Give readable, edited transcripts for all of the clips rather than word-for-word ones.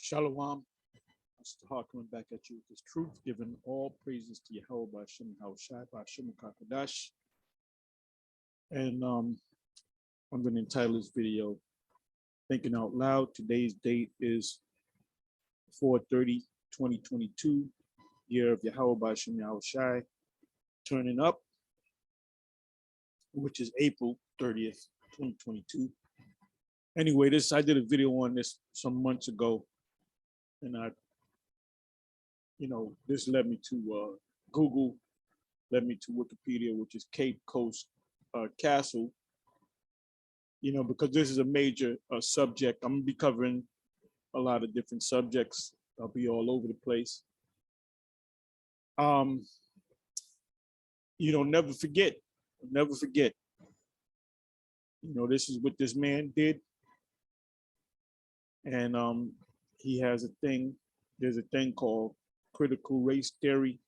Shalom. Mr. Hawk coming back at you with this truth, giving all praises to Yahweh by Shem Shai by Shem Kakadash. And I'm going to entitle this video Thinking Out Loud. Today's date is 4/30/2022, year of Yahweh by Shem Shai, turning up, which is April 30th, 2022. Anyway, I did a video on this some months ago, and this led me to Google, led me to Wikipedia, which is Cape Coast Castle, because this is a major subject. I'm gonna be covering a lot of different subjects. I'll be all over the place. Never forget. This is what this man did. And he has there's a thing called critical race theory.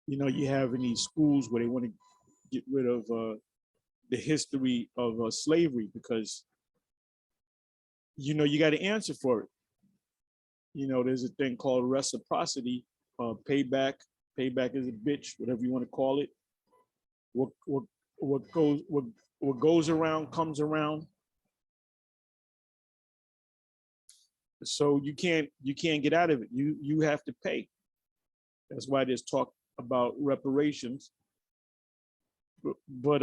You have in these schools where they want to get rid of the history of slavery because, you got to answer for it. There's a thing called reciprocity, payback. Payback is a bitch, whatever you want to call it. What goes around comes around. So you can't get out of it. You have to pay. That's why there's talk about reparations, but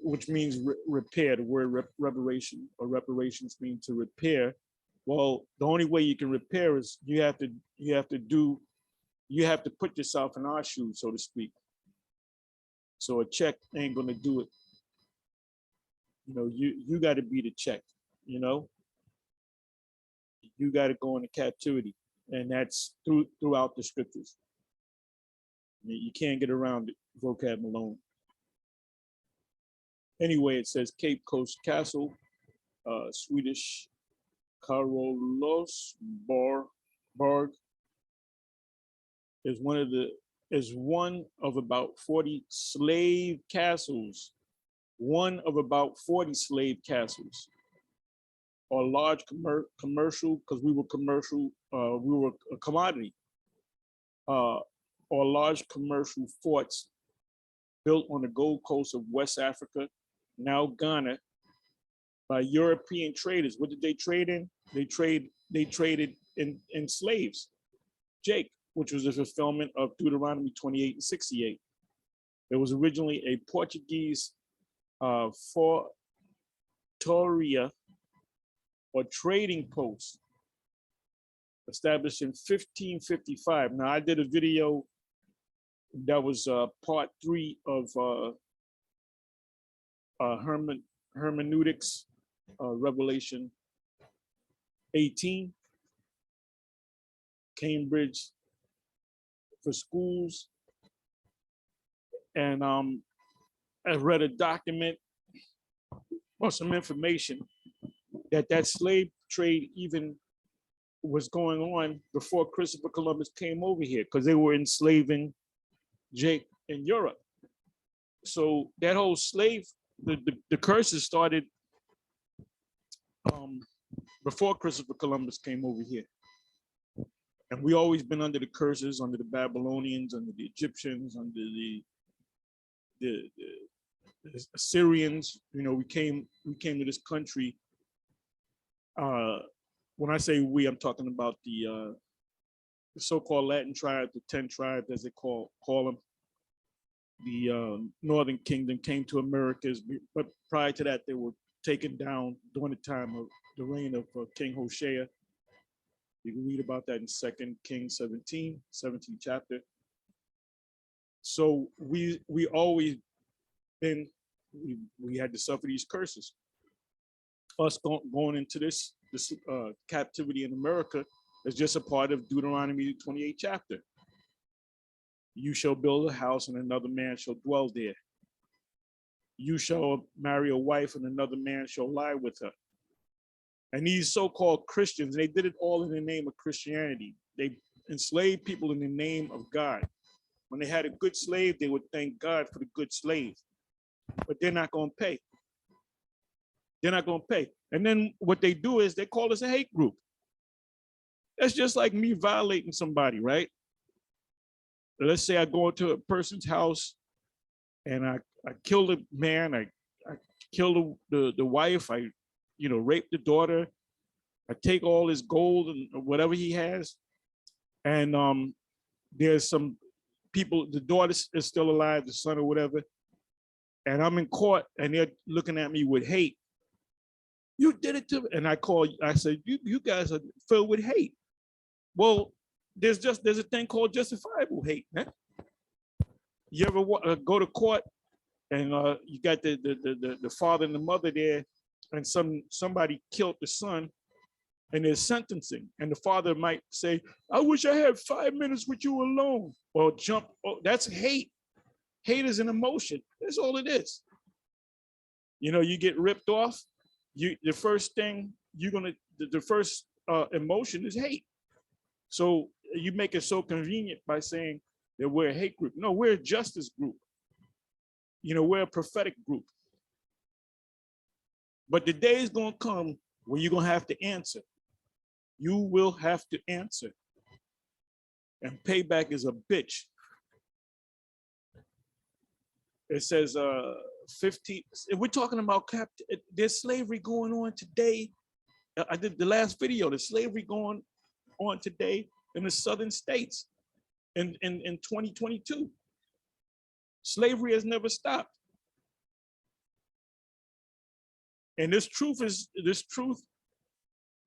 which means repair. The word reparation or reparations mean to repair. Well, the only way you can repair is you have to put yourself in our shoes, so to speak. So a check ain't gonna do it. You got to be the check. You got to go into captivity, and that's throughout the scriptures. You can't get around it, vocab Malone. Anyway, it says Cape Coast Castle, Swedish Karolsborg is one of about 40 slave castles. One of about 40 slave castles. Or large commercial, because we were commercial, we were a commodity, or large commercial forts built on the Gold Coast of West Africa, now Ghana, by European traders. What did they trade in? They traded in slaves, Jake, which was a fulfillment of Deuteronomy 28:68. It was originally a Portuguese fortoria, or trading post, established in 1555. Now, I did a video that was part 3 of hermeneutics, Revelation 18, Cambridge for schools, and I read a document or some information that slave trade even was going on before Christopher Columbus came over here, because they were enslaving Jake in Europe. So that whole the curses started before Christopher Columbus came over here. And we always been under the curses, under the Babylonians, under the Egyptians, under the Assyrians. We came to this country. When I say we, I'm talking about the so-called Latin tribes, the 10 tribes, as they call them. The Northern Kingdom came to Americas, but prior to that, they were taken down during the time of the reign of King Hoshea. You can read about that in 2 Kings 17th chapter. So we always been, we had to suffer these curses. Us going into this captivity in America is just a part of Deuteronomy 28 chapter. You shall build a house and another man shall dwell there. You shall marry a wife and another man shall lie with her. And these so-called Christians, they did it all in the name of Christianity. They enslaved people in the name of God. When they had a good slave, they would thank God for the good slave, but they're not going to pay. They're not going to pay. And then what they do is they call us a hate group. That's just like me violating somebody, right? Let's say I go into a person's house and I kill the man, I kill the wife, I rape the daughter, I take all his gold and whatever he has, and there's some people, the daughter is still alive, the son or whatever, and I'm in court and they're looking at me with hate. You did it to me. And I said, you guys are filled with hate. Well, there's a thing called justifiable hate, man. You ever go to court and you got the father and the mother there, and somebody killed the son, and there's sentencing, and the father might say, I wish I had 5 minutes with you alone, or jump. Oh, that's hate. Hate is an emotion. That's all it is. You get ripped off. The first thing the first emotion is hate. So you make it so convenient by saying that we're a hate group. No, we're a justice group. We're a prophetic group. But the day is going to come when you're going to have to answer. You will have to answer. And payback is a bitch. It says 15, we're talking about there's slavery going on today. I did the last video, there's slavery going on today in the southern states in 2022. Slavery has never stopped. And this truth is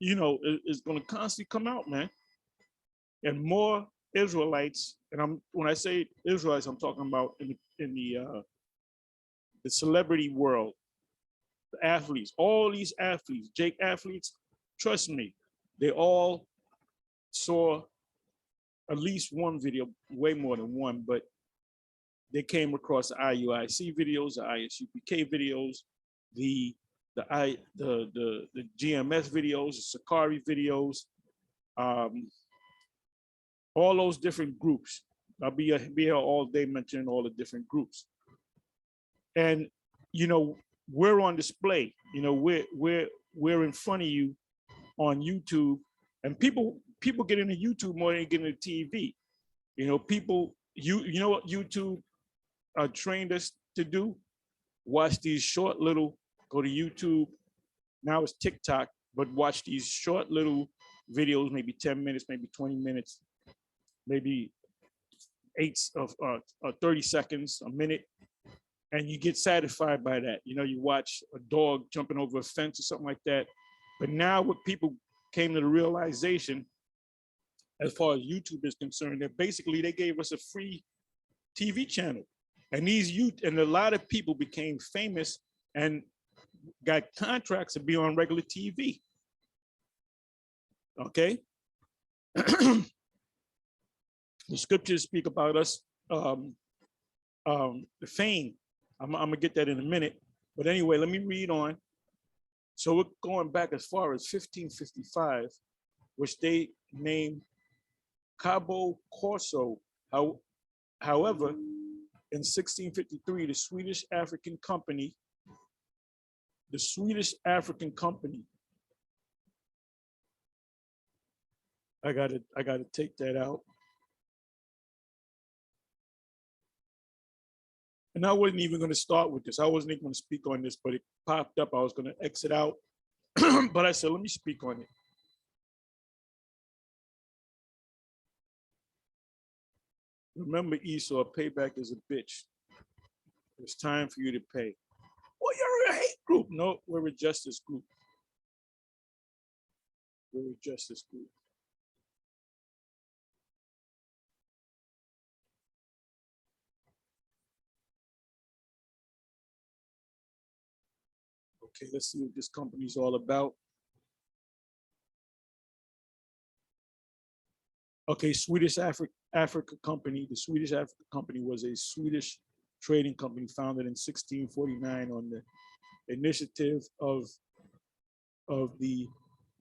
going to constantly come out, man. And more Israelites, and when I say Israelites, I'm talking about in the celebrity world, the athletes, all these athletes, Jake athletes, trust me, they all saw at least one video, way more than one, but they came across the IUIC videos, the ISUPK videos, the GMS videos, the Sakari videos, all those different groups. I'll be here all day mentioning all the different groups. And we're on display. We're in front of you on YouTube, and people get into YouTube more than they get into TV. People, you know what YouTube trained us to do? Watch these short little, go to YouTube. Now it's TikTok, but watch these short little videos, maybe 10 minutes, maybe 20 minutes, maybe 30 seconds, a minute. And you get satisfied by that. You watch a dog jumping over a fence or something like that. But now what people came to the realization, as far as YouTube is concerned, that basically they gave us a free TV channel. And a lot of people became famous and got contracts to be on regular TV. Okay? The scriptures speak about us, the fame. I'm gonna get that in a minute. But anyway, let me read on. So we're going back as far as 1555, which they named Cabo Corso. However, in 1653, the Swedish African Company, I gotta take that out. And I wasn't even going to start with this. I wasn't even going to speak on this, but it popped up. I was going to exit out, but I said, let me speak on it. Remember, Esau, payback is a bitch. It's time for you to pay. Well, you're a hate group. No, we're a justice group. We're a justice group. Okay, let's see what this company's all about. Okay, Swedish Africa Company. The Swedish Africa Company was a Swedish trading company founded in 1649 on the initiative of the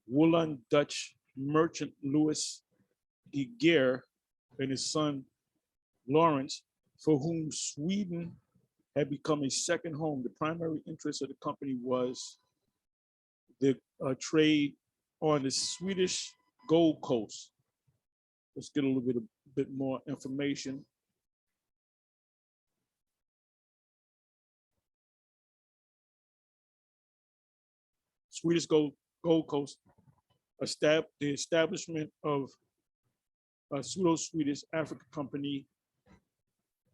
Woolland Dutch merchant Louis de Geer and his son Lawrence, for whom Sweden had become a second home. The primary interest of the company was the trade on the Swedish Gold Coast. Let's get a little bit more information. Swedish Gold Coast, the establishment of a pseudo-Swedish Africa company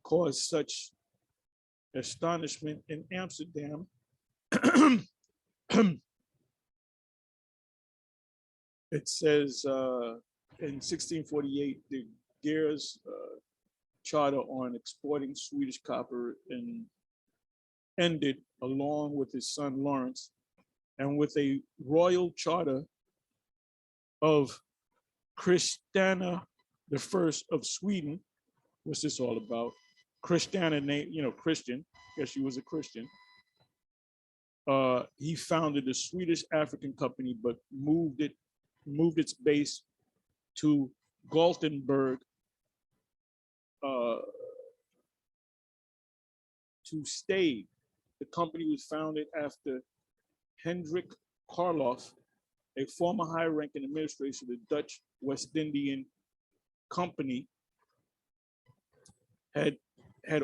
caused such astonishment in Amsterdam. It says in 1648, the Geer's charter on exporting Swedish copper ended along with his son Lawrence, and with a royal charter of Christiana the First of Sweden. What's this all about? Christiana, name, Christian. Guess she was a Christian. He founded the Swedish African Company, but moved its base to Gothenburg to stay. The company was founded after Hendrik Karloff, a former high-ranking administrator of the Dutch West Indian Company, had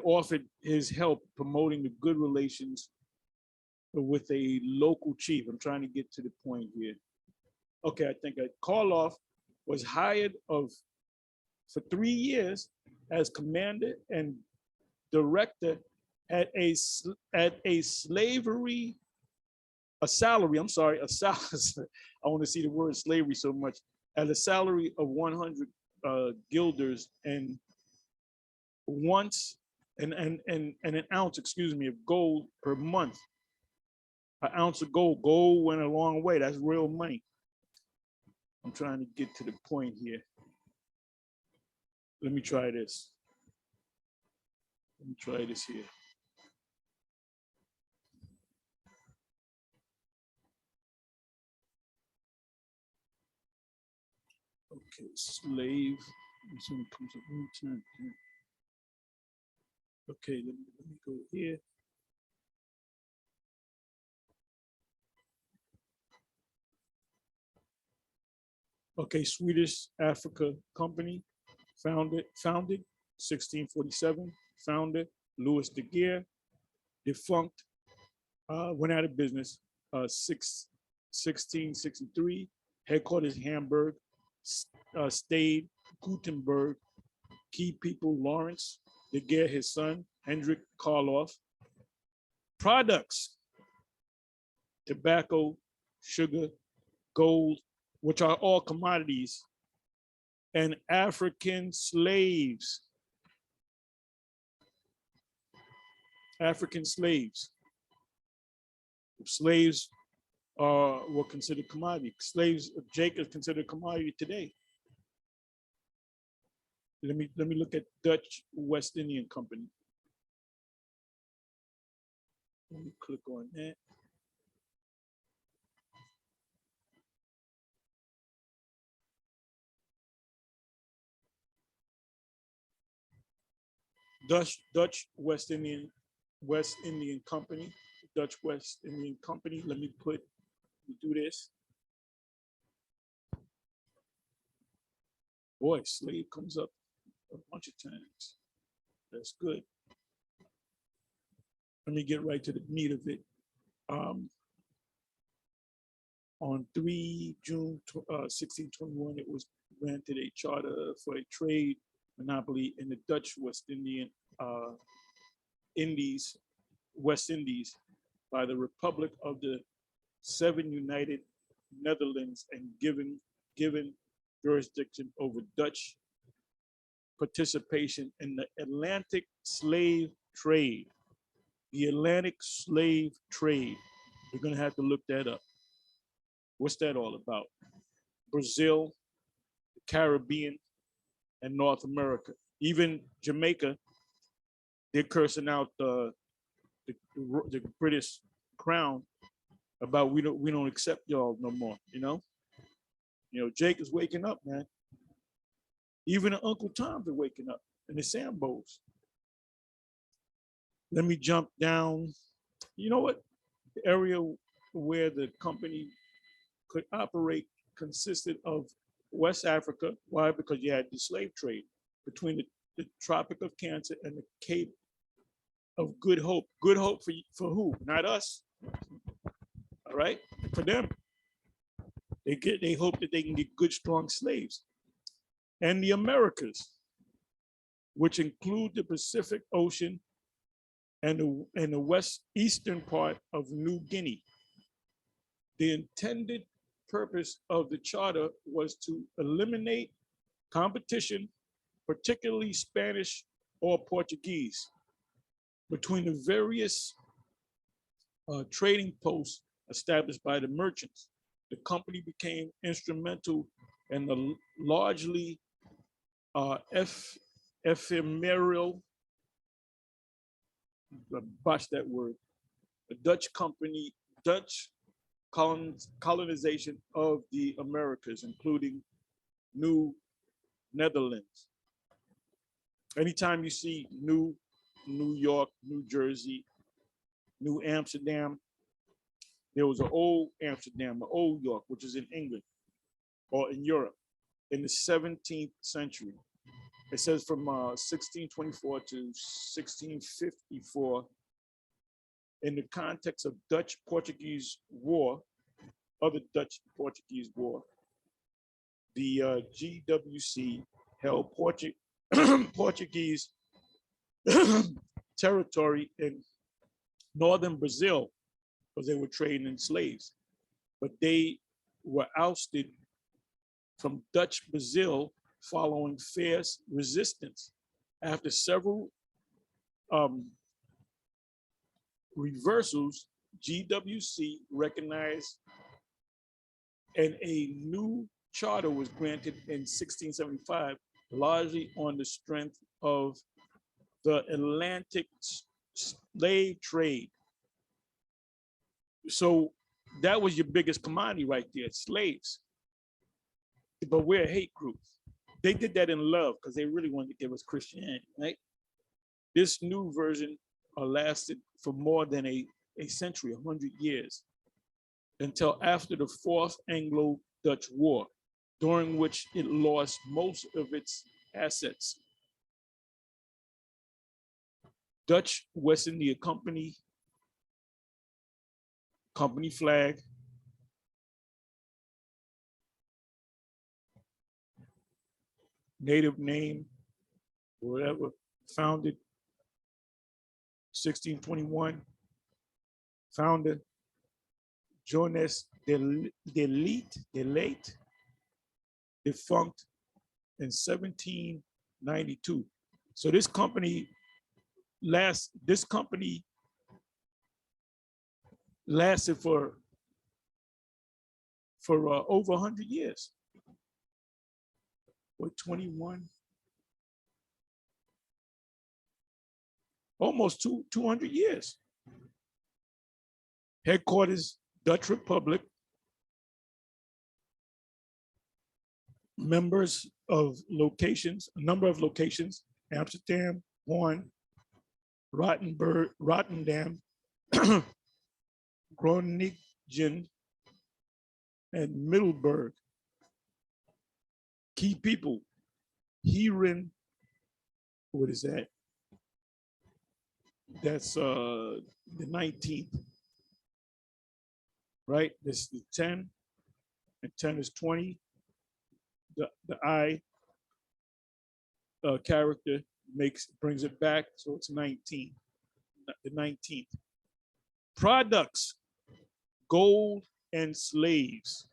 offered his help promoting the good relations with a local chief. I'm trying to get to the point here. Okay, I think Karloff was hired for 3 years as commander and director at a salary. I want to see the word slavery so much. At a salary of 100 guilders and an ounce, of gold per month. An ounce of gold. Gold went a long way. That's real money. I'm trying to get to the point here. Let me try this. Let me try this here. Okay, slave. Comes up one time. Okay, let me go here. Okay, Swedish Africa Company, founded 1647. Founder Louis de Geer, defunct, went out of business 1663. Headquarters Hamburg, stayed Gutenberg. Key people Lawrence de Geer, his son Hendrik Karloff. Products: tobacco, sugar, gold, which are all commodities, and African slaves. African slaves. Slaves were considered commodity. Slaves of Jacob considered commodity today. Let me look at Dutch West Indian Company. Let me click on that. Dutch West Indian Company. Dutch West Indian Company. Let me do this. Boy, slave comes up a bunch of times. That's good. Let me get right to the meat of it. On 3 June 1621, it was granted a charter for a trade monopoly in the Dutch West Indies by the Republic of the Seven United Netherlands, and given jurisdiction over Dutch participation in the Atlantic slave trade. The Atlantic slave trade. We're going to have to look that up. What's that all about? Brazil, the Caribbean, and North America. Even Jamaica, they're cursing out the British crown about we don't accept y'all no more. Jake is waking up, man. Even the Uncle Toms are waking up, and the Sambos. Let me jump down. You know what? The area where the company could operate consisted of West Africa. Why? Because you had the slave trade between the Tropic of Cancer and the Cape of Good Hope. Good Hope for who? Not us. All right, for them. They hope that they can get good, strong slaves. And the Americas, which include the Pacific Ocean and the west-eastern part of New Guinea. The intended purpose of the charter was to eliminate competition, particularly Spanish or Portuguese, between the various trading posts established by the merchants. The company became instrumental in the largely ephemeral, botch that word, the Dutch colonization of the Americas, including New Netherlands. Anytime you see New York, New Jersey, New Amsterdam, there was an old Amsterdam, an old York, which is in England or in Europe in the 17th century. It says from 1624 to 1654, in the context of Dutch-Portuguese War, other Dutch-Portuguese War, the GWC held Portuguese territory in northern Brazil because they were trading in slaves. But they were ousted from Dutch Brazil following fierce resistance. After several reversals, GWC recognized and a new charter was granted in 1675, largely on the strength of the Atlantic slave trade. So that was your biggest commodity right there, slaves. But we're a hate group. They did that in love because they really wanted to give us Christianity, right? This new version lasted for more than a century, 100 years, until after the Fourth Anglo-Dutch War, during which it lost most of its assets. Dutch West India Company flag, native name, whatever, founded 1621, founder Jonas de Late, defunct in 1792. So this company lasted for over 100 years. What, 21? Almost 200 years. Headquarters, Dutch Republic. Members of locations, a number of locations, Amsterdam, Hoorn, Rotterdam, Groningen, and Middelburg. Key people, Heeren, what is that? That's the 19th, right? This is the 10, and 10 is 20. The I character brings it back, so it's 19, the 19th. Products, gold and slaves.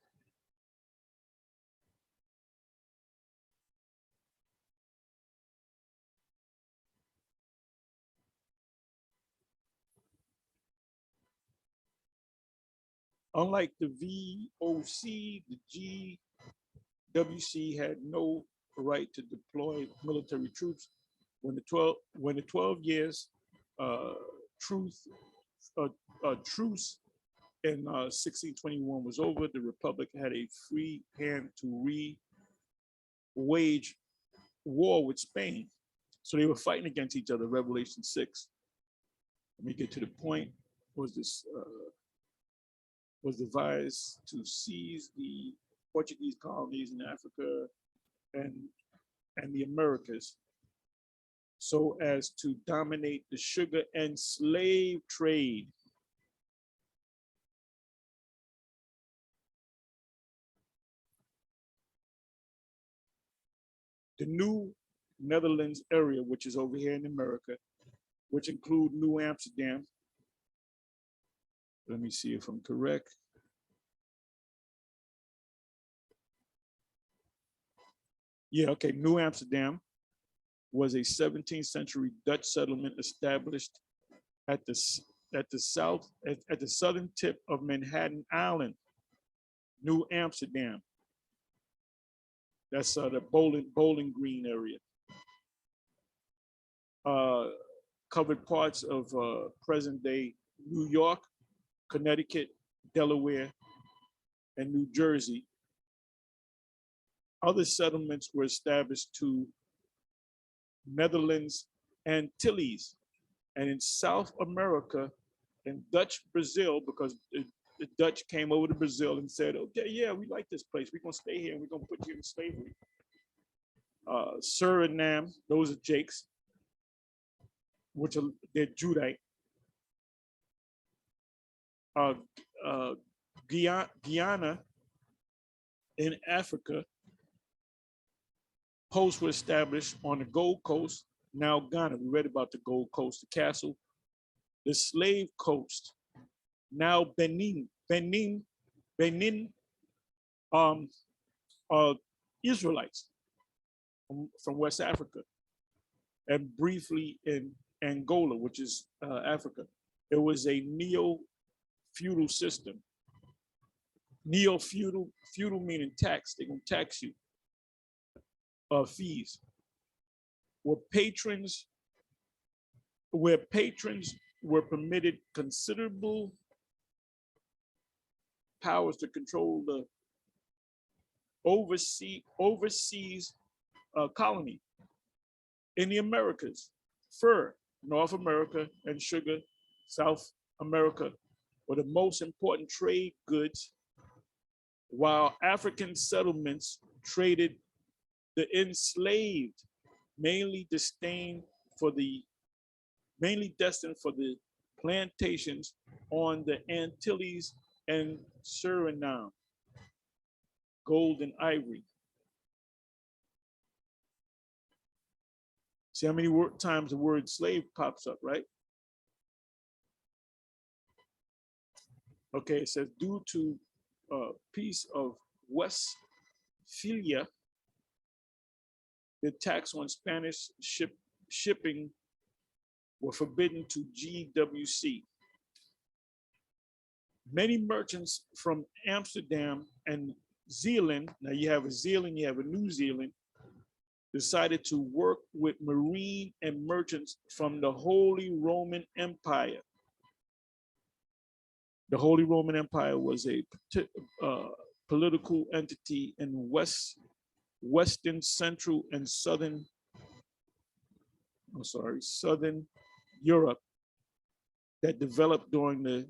Unlike the VOC, the GWC had no right to deploy military troops. When the 12 years truce in 1621 was over, the Republic had a free hand to wage war with Spain. So they were fighting against each other, Revelation 6. Let me get to the point. What was this? was devised to seize the Portuguese colonies in Africa and, and the Americas so as to dominate the sugar and slave trade. The New Netherlands area, which is over here in America, which include New Amsterdam. Let me see if I'm correct. Yeah, okay, New Amsterdam was a 17th century Dutch settlement established at the southern tip of Manhattan Island, New Amsterdam. That's the Bowling Green area. Covered parts of present day New York, Connecticut, Delaware, and New Jersey. Other settlements were established to Netherlands Antilles, and in South America, in Dutch Brazil, because the Dutch came over to Brazil and said, okay, yeah, we like this place. We're gonna stay here and we're gonna put you in slavery. Suriname, those are Jakes, which are, they're Judite. Guyana in Africa, posts were established on the Gold Coast, now Ghana. We read about the Gold Coast, the castle. The Slave Coast, now Benin, Israelites from West Africa, and briefly in Angola, which is Africa. It was a neo-feudal system. Neo-feudal, feudal meaning tax. They're gonna tax you. Fees. Where patrons were permitted considerable powers to control the overseas colony. In the Americas, fur, North America, and sugar, South America, were the most important trade goods, while African settlements traded the enslaved, mainly destined for the plantations on the Antilles and Suriname, gold and ivory. See how many times the word slave pops up, right? Okay, it says due to Peace of Westphalia, the tax on Spanish shipping were forbidden to GWC. Many merchants from Amsterdam and Zealand, now you have a Zealand, you have a New Zealand, decided to work with marine and merchants from the Holy Roman Empire. The Holy Roman Empire was a political entity in Western, Central, and Southern Europe that developed during the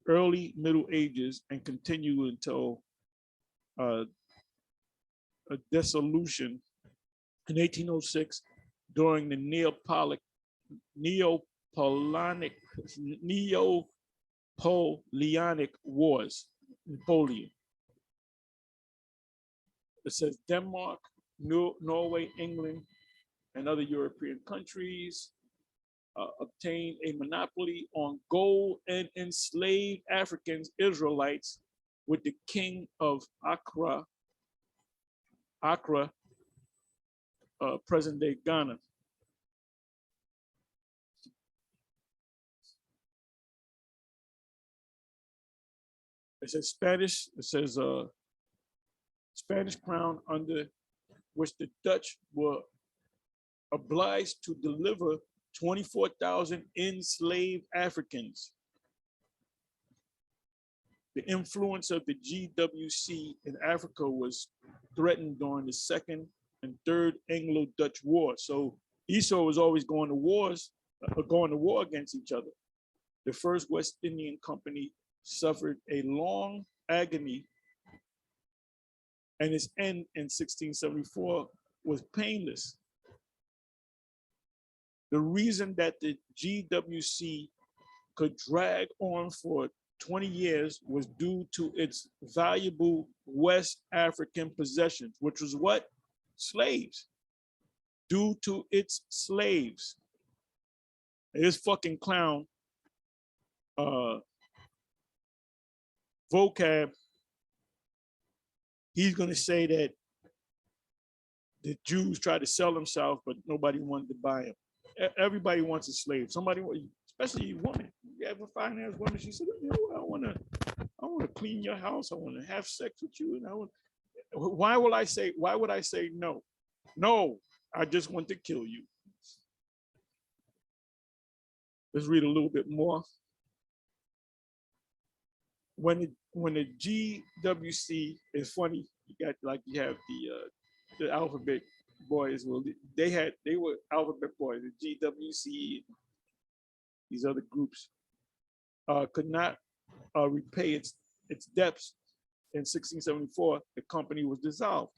early Middle Ages and continued until a dissolution in 1806 during the Neapolitanic Wars, Napoleon. It says Denmark, Norway, England, and other European countries obtained a monopoly on gold and enslaved Africans, Israelites, with the king of Accra, present-day Ghana. It says Spanish crown, under which the Dutch were obliged to deliver 24,000 enslaved Africans. The influence of the GWC in Africa was threatened during the Second and Third Anglo-Dutch War. So Esau was always going to war against each other. The First West Indian Company suffered a long agony, and its end in 1674 was painless. The reason that the GWC could drag on for 20 years was due to its valuable West African possessions, which was what? Slaves. Due to its slaves. And this fucking clown, vocab, he's gonna say that the Jews tried to sell themselves, but nobody wanted to buy them. Everybody wants a slave. Somebody, especially a woman. You ever find that woman? She said, you know, I want to clean your house. I want to have sex with you. And why would I say no? No, I just want to kill you. Let's read a little bit more. When the GWC is funny, you got like you have the alphabet boys. Well, they were alphabet boys. The GWC, these other groups, could not repay its debts. In 1674, the company was dissolved.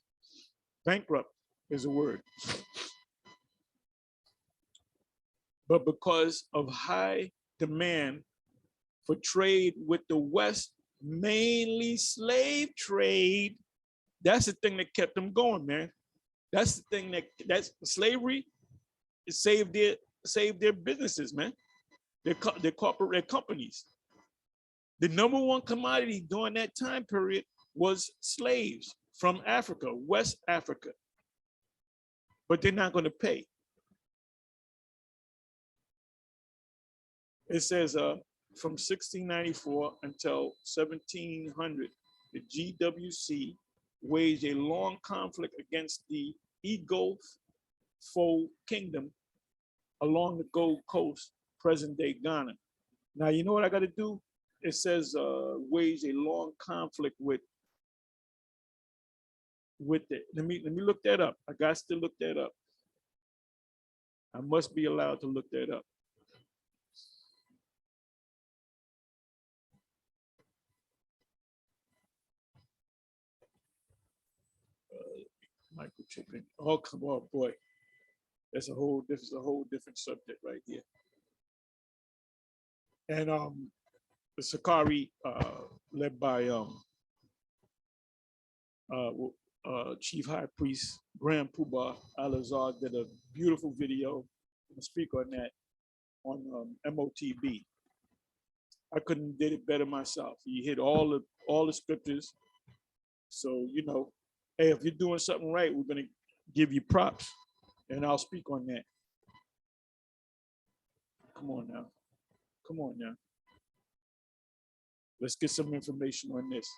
Bankrupt is a word. But because of high demand for trade with the West, mainly slave trade, that's the thing that kept them going, man. That's the thing that's slavery. It saved their businesses, man. Their corporate companies. The number one commodity during that time period was slaves from Africa, West Africa. But they're not going to pay. It says from 1694 until 1700, the GWC waged a long conflict against the Igbo kingdom along the Gold Coast, present-day Ghana. Now, you know what I got to do? It says waged a long conflict with it. Let me look that up. I got to look that up. I must be allowed to look that up. Microchipping. Oh, come on, boy. That's a whole different subject right here. And the Sakari, led by Chief High Priest Grand Puba Al-Azhar, did a beautiful video. I'll speak on that on MOTB. I couldn't did it better myself. He hit all the scriptures. So, you know, hey, if you're doing something right, we're gonna give you props, and I'll speak on that. Come on now. Come on now. Let's get some information on this.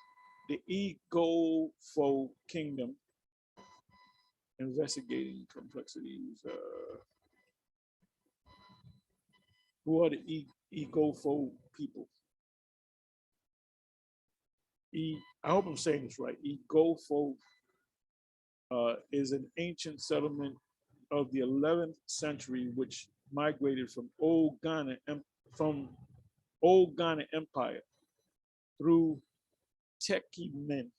The Igbo Kingdom, investigating complexities. Who are the Igbo people? I hope I'm saying this right. Igbo is an ancient settlement of the 11th century, which migrated from Old Ghana Empire through Techiman.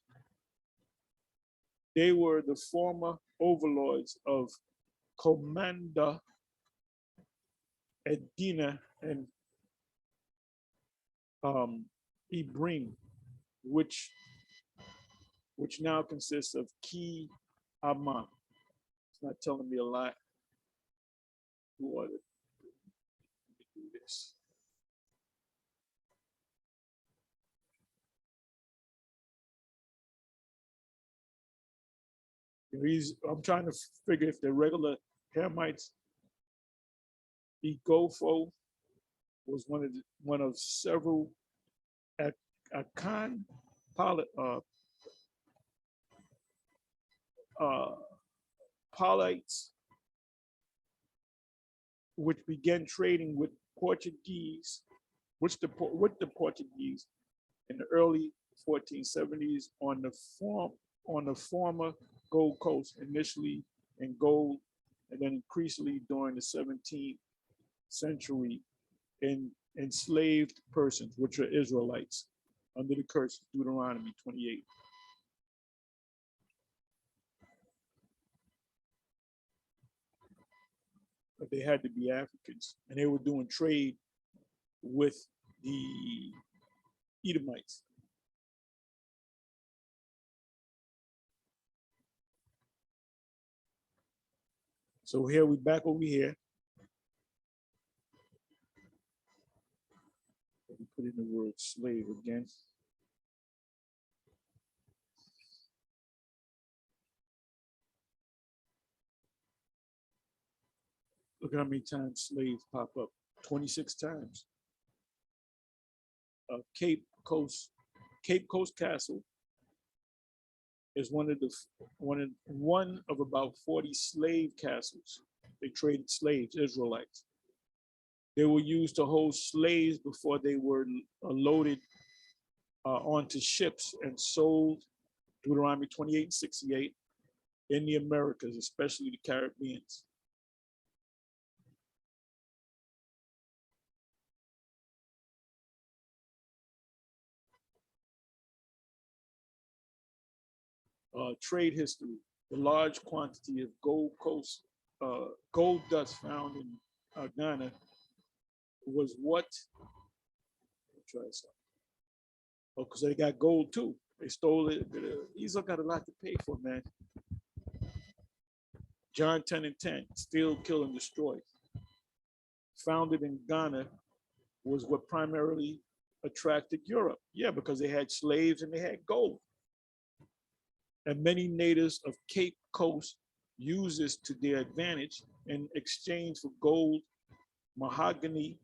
They were the former overlords of Commander Edina and Ibrim, which now consists of Ki Ama. It's not telling me a lot. Who are they? Let me do this. I'm trying to figure if they're regular Hamites. Igbo was one of several Akan Polites, which began trading with Portuguese, with the Portuguese in the early 1470s on the former Gold Coast, initially in gold, and then increasingly during the 17th century in enslaved persons, which are Israelites. under the curse, Deuteronomy 28. But they had to be Africans, and they were doing trade with the Edomites. So here we back over here. We put in the word slave again. Look at how many times slaves pop up. 26 times. Cape Coast Castle is one of about 40 slave castles. They traded slaves, Israelites. They were used to hold slaves before they were loaded onto ships and sold, Deuteronomy 28:68, in the Americas, especially the Caribbeans. Trade history. The large quantity of gold dust found in Ghana was what? Try something. Oh, because they got gold too. They stole it. These got a lot to pay for, man. John 10:10, steal, kill, and destroy. Founded in Ghana was what primarily attracted Europe. Yeah, because they had slaves and they had gold. And many natives of Cape Coast use this to their advantage in exchange for gold, mahogany,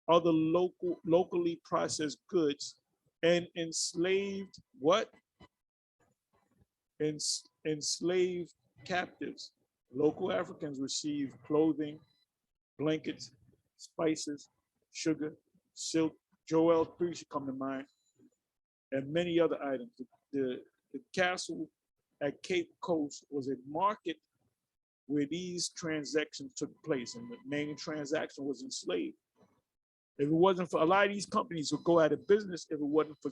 other locally processed goods, and enslaved what? Enslaved captives. Local Africans received clothing, blankets, spices, sugar, silk, Joel 3 should come to mind, and many other items. The castle at Cape Coast was a market where these transactions took place, and the main transaction was enslaved. If it wasn't for, a lot of these companies would go out of business if it wasn't for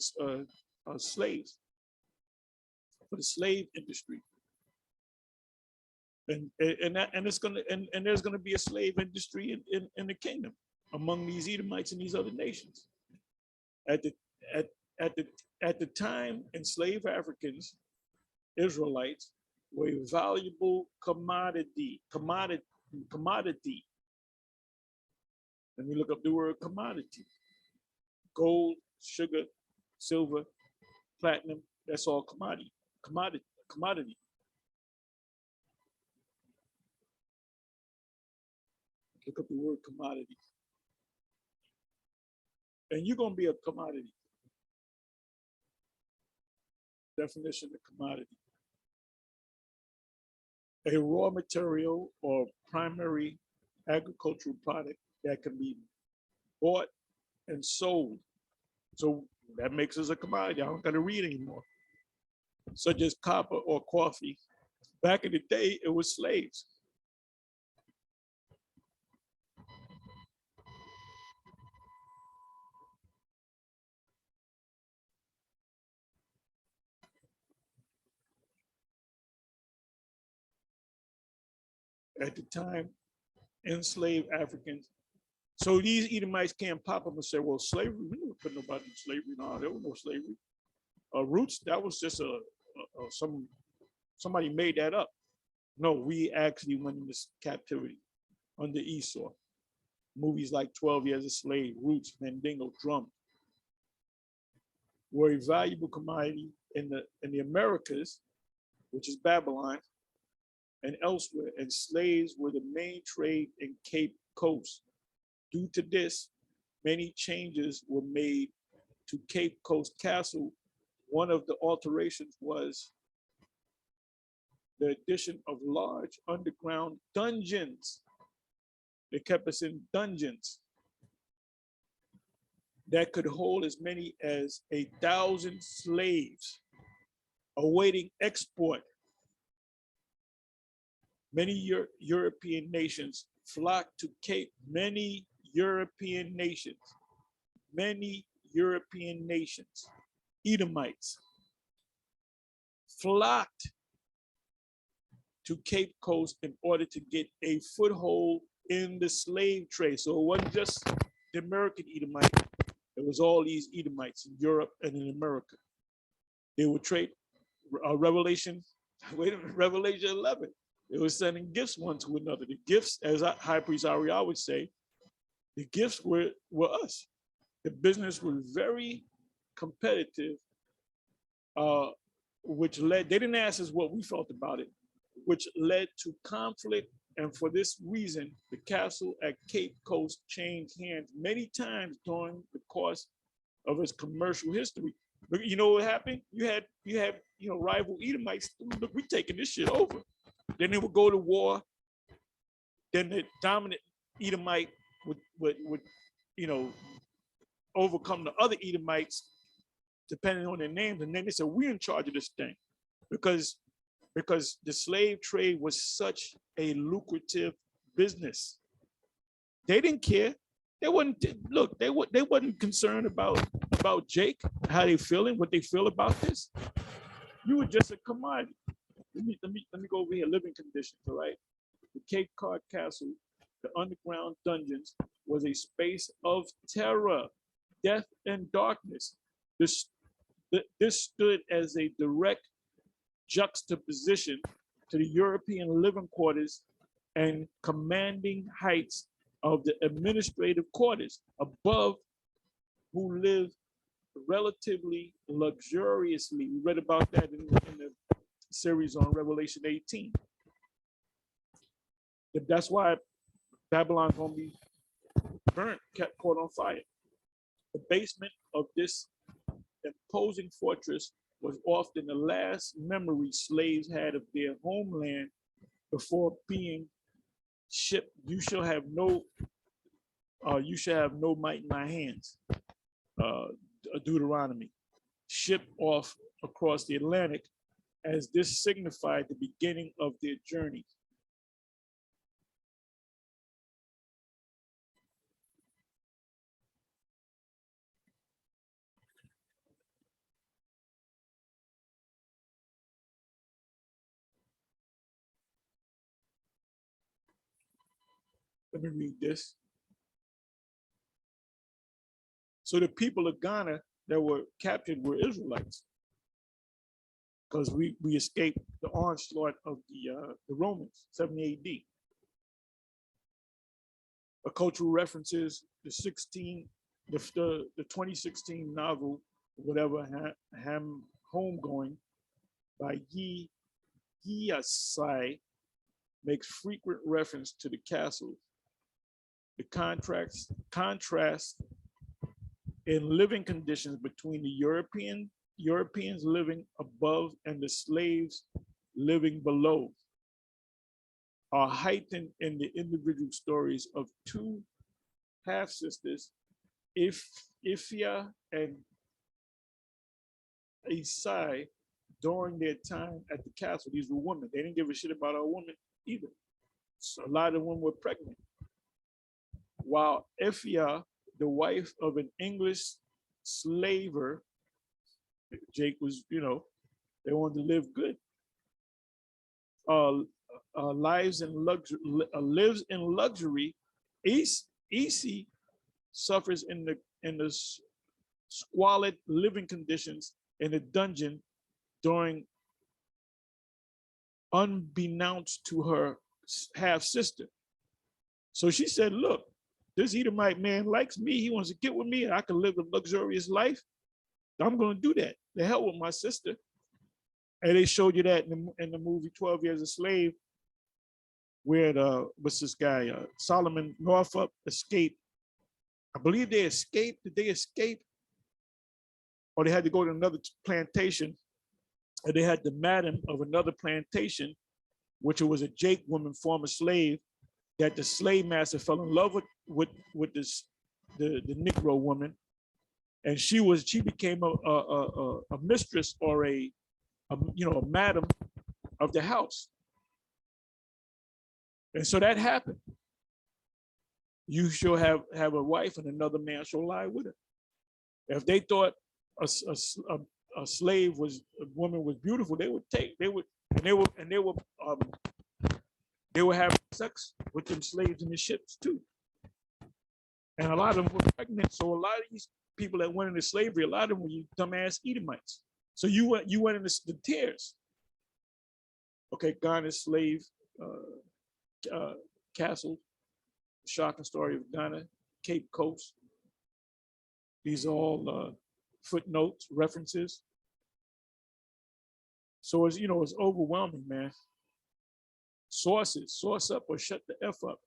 slaves, for the slave industry. And it's gonna and there's gonna be a slave industry in the kingdom among these Edomites and these other nations. At the time, enslaved Africans, Israelites, were a valuable commodity. Let me look up the word commodity. Gold, sugar, silver, platinum, that's all commodity. Look up the word commodity. And you're gonna be a commodity. Definition of commodity. A raw material or primary agricultural product that can be bought and sold. So that makes us a commodity. I don't got to read anymore. Such as copper or coffee. Back in the day, it was slaves. At the time, enslaved Africans. So these Edomites can't pop up and say, well, slavery, we never put nobody in slavery. No, there was no slavery. Roots, that was just somebody made that up. No, we actually went into captivity under Esau. Movies like 12 Years a Slave, Roots, Mandingo, Drum were a valuable commodity in the Americas, which is Babylon, and elsewhere, and slaves were the main trade in Cape Coast. Due to this, many changes were made to Cape Coast Castle. One of the alterations was the addition of large underground dungeons. They kept us in dungeons that could hold as many as 1,000 slaves awaiting export. Many European nations flocked to Cape. Many European nations European nations, Edomites, flocked to Cape Coast in order to get a foothold in the slave trade. So it wasn't just the American Edomite, it was all these Edomites in Europe and in America. They would trade. Revelation, wait a minute, Revelation 11. They were sending gifts one to another. The gifts, as High Priest Ariel would say, the gifts were us. The business was very competitive, which led, they didn't ask us what we felt about it, which led to conflict. And for this reason, the castle at Cape Coast changed hands many times during the course of its commercial history. But you know what happened? You had rival Edomites. Look, we taking this shit over. Then they would go to war. Then the dominant Edomite would overcome the other Edomites, depending on their names. And then they said, we're in charge of this thing. Because the slave trade was such a lucrative business. They didn't care. They wasn't concerned about Jake, how they feeling, what they feel about this. You were just a commodity. Let me go over here, living conditions, all right? The Cape Cod Castle, the underground dungeons, was a space of terror, death, and darkness. This stood as a direct juxtaposition to the European living quarters and commanding heights of the administrative quarters above, who lived relatively luxuriously. We read about that in the series on Revelation 18. That's why Babylon's gonna be burnt, caught on fire. The basement of this imposing fortress was often the last memory slaves had of their homeland before being shipped. You shall have no might in my hands. Deuteronomy, shipped off across the Atlantic, as this signified the beginning of their journey. Let me read this. So the people of Ghana that were captured were Israelites, because we escaped the onslaught of the Romans, 70 AD. A cultural references the 2016 novel, whatever, Homegoing by Yi Yasai, makes frequent reference to the castle. The contrast in living conditions between the Europeans living above and the slaves living below are heightened in the individual stories of two half-sisters, Ifya and Isai, during their time at the castle. These were women. They didn't give a shit about our women either. So a lot of them were pregnant. While Ifya, the wife of an English slaver, Jake was, they wanted to live good, lives in luxury. Isi suffers in the squalid living conditions in the dungeon during, unbeknownst to her half sister. So she said, look, this Edomite man likes me. He wants to get with me and I can live a luxurious life. I'm going to do that. The hell with my sister. And they showed you that in the movie 12 Years a Slave, where what's this guy, Solomon Northup escaped. I believe they escaped. Did they escape? Or they had to go to another plantation, and they had the madam of another plantation, which was a Jake woman, former slave, that the slave master fell in love with the Negro woman, and she became a mistress or a madam of the house. And so that happened. You shall have a wife and another man shall lie with her. If they thought a slave a woman was beautiful, um, they would have sex with them slaves in the ships too. And a lot of them were pregnant. So a lot of these people that went into slavery, a lot of them were you dumbass Edomites. So you went into the tears. Okay, Ghana slave castle, shocking story of Ghana, Cape Coast. These are all footnotes, references. So it's it's overwhelming, man. Sources, source up or shut the F up.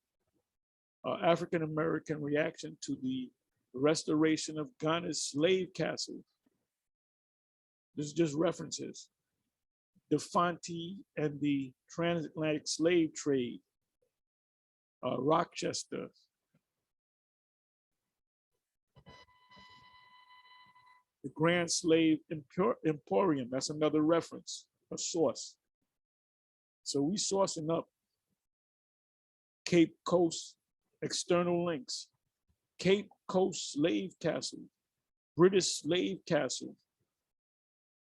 African American reaction to the restoration of Ghana's slave castle. This is just references. The Fanti and the transatlantic slave trade. Rochester. The Grand Slave Emporium. That's another reference, a source. So we sourcing up Cape Coast external links, Cape Coast Slave Castle, British Slave Castle,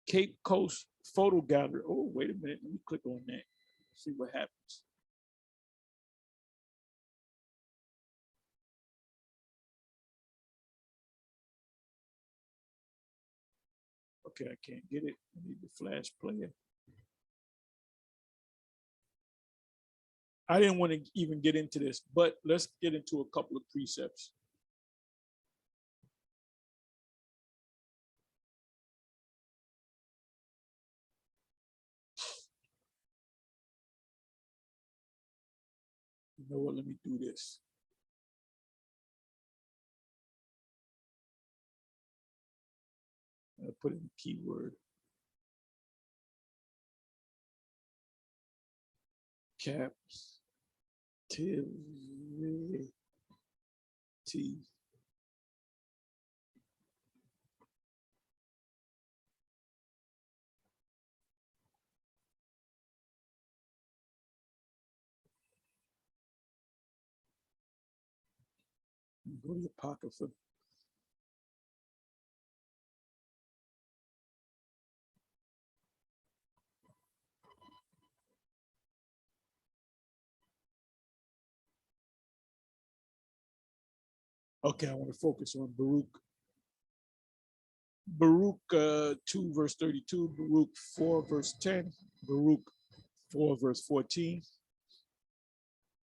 Cape Coast Photo Gallery. Oh, wait a minute, let me click on that, see what happens. Okay, I can't get it, I need the flash player. I didn't want to even get into this, but let's get into a couple of precepts. You know what, let me do this. I'll put in the keyword. Caps. Activity. Go to the Apocrypha. Okay, I want to focus on Baruch. Baruch 2 verse 32, Baruch 4 verse 10, Baruch 4 verse 14,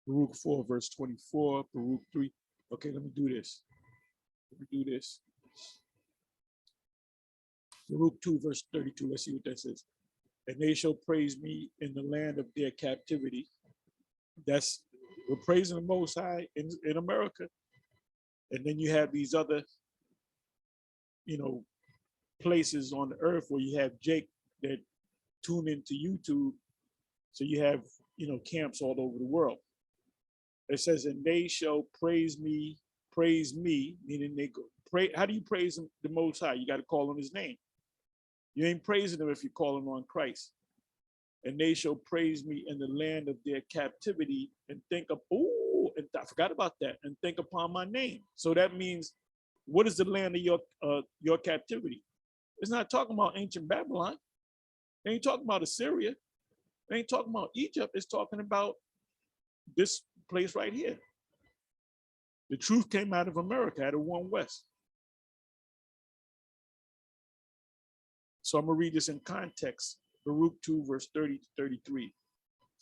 Baruch 4 verse 24, Baruch 3. Okay, let me do this. Baruch 2 verse 32, let's see what that says. And they shall praise me in the land of their captivity. We're praising the Most High in America. And then you have these other, places on the earth where you have Jake that tune into YouTube. So you have, camps all over the world. It says, and they shall praise me, meaning they go pray. How do you praise the Most High? You got to call on his name. You ain't praising him if you're calling on Christ. And they shall praise me in the land of their captivity and think of, and I forgot about that, and think upon my name. So that means, what is the land of your captivity? It's not talking about ancient Babylon. It ain't talking about Assyria. It ain't talking about Egypt. It's talking about this place right here. The truth came out of America, out of One West. So I'm going to read this in context. Baruch 2, verse 30 to 33.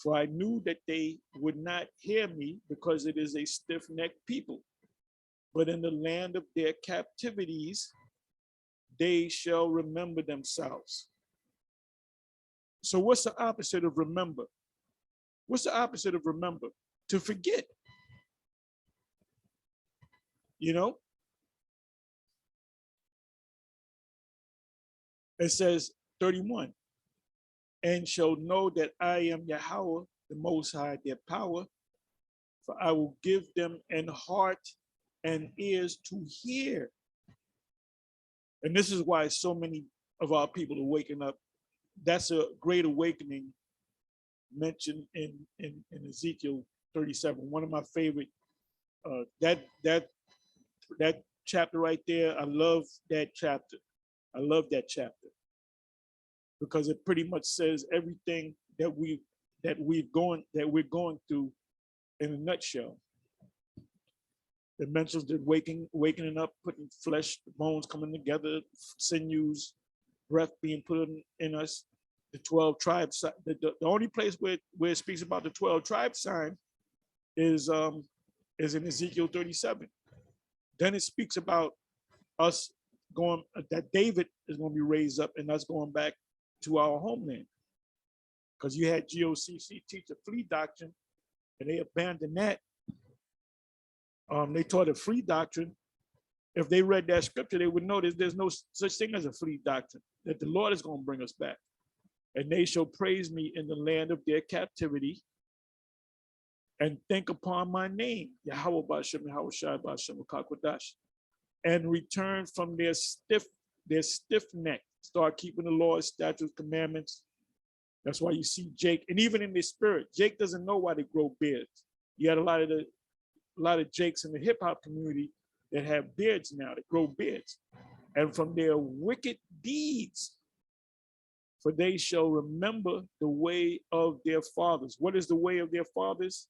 For I knew that they would not hear me because it is a stiff-necked people. But in the land of their captivities, they shall remember themselves. So what's the opposite of remember? What's the opposite of remember? To forget. It says 31, and shall know that I am Yahweh, the Most High, their power, for I will give them an heart and ears to hear. And this is why so many of our people are waking up. That's a great awakening mentioned in Ezekiel 37. One of my favorite, that chapter right there, I love that chapter. I love that chapter because it pretty much says everything that we're going through in a nutshell. It mentions the wakening up, putting flesh, bones coming together, sinews, breath being put in us, the 12 tribes. The only place where it speaks about the 12 tribe sign is in Ezekiel 37. Then it speaks about us going, that David is going to be raised up and us going back to our homeland. Because you had GOCC teach a flea doctrine and they abandoned that. They taught a free doctrine. If they read that scripture, they would know there's no such thing as a free doctrine, that the Lord is going to bring us back. And they shall praise me in the land of their captivity and think upon my name, Yahweh Bashem, Yahweh Shai Bashem, Kakwadash, and return from their stiff neck, start keeping the Lord's statutes, commandments. That's why you see Jake, and even in the spirit, Jake doesn't know why they grow beards. You had a lot of Jakes in the hip hop community that have beards now, that grow beards. And from their wicked deeds, for they shall remember the way of their fathers. What is the way of their fathers?